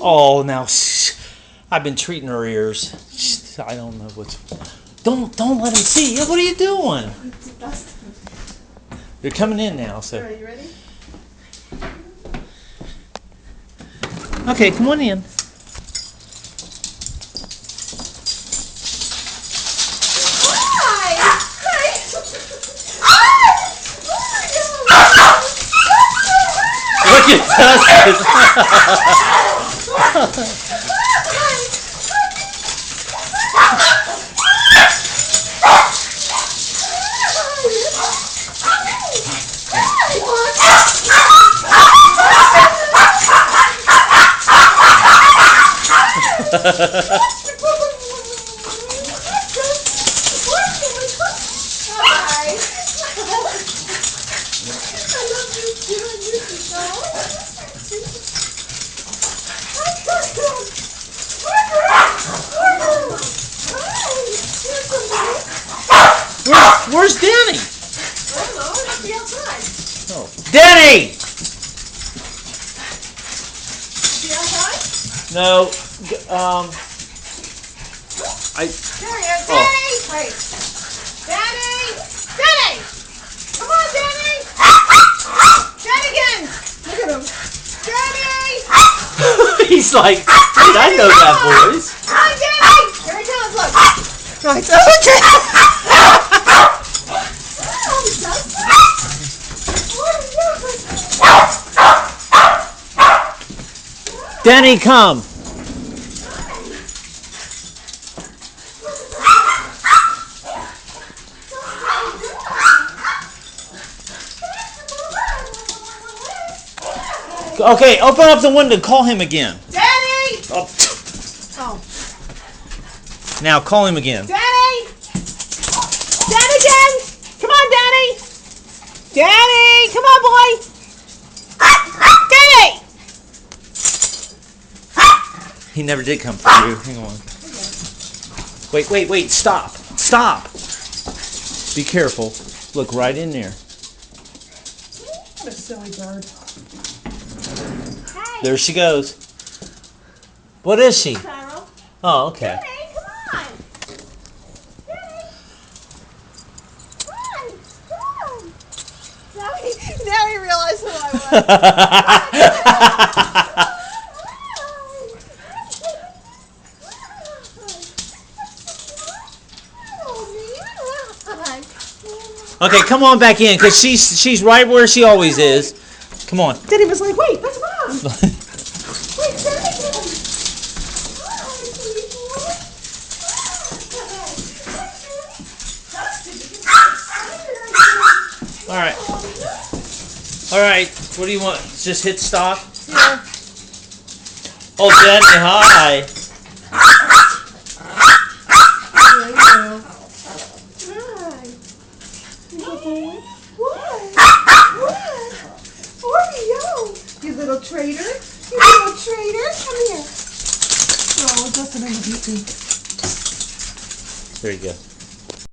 Oh, now I've been treating her ears. I don't know what's. Don't let him see. What are you doing? They're coming in now. So. Are you ready? Okay, come on in. Look at Dustin. Where's Danny? I don't know. It must be outside. Oh, Danny! Is he outside? No. There he is. Danny! Wait. Danny! Danny! Come on, Danny! Danny again! Look at him. Danny! He's like, wait, I know that voice. Come on, Danny! Here he comes, look. Right. Danny, come. Okay, open up the window. Call him again. Danny! Oh. Oh. Now call him again. Danny! Danny again! Come on, Danny! Danny! Come on, boy! Danny! He never did come for you. Hang on. Wait. Stop. Be careful. Look right in there. What a silly bird. There she goes. What is she? Carol. Oh, okay. Danny, come on! Danny! Come on! Now he realized who I was. Okay, come on back in, because she's right where she always is. Come on. Danny was like, wait, what's wrong? Wait, Danny again. All right. What do you want? Just hit stop? Yeah. Oh, Danny, hi. There you go. Hi. Good boy. What? Oreo, you little traitor. You little traitor. Come here. Oh, Justin, I'm a beat. There you go.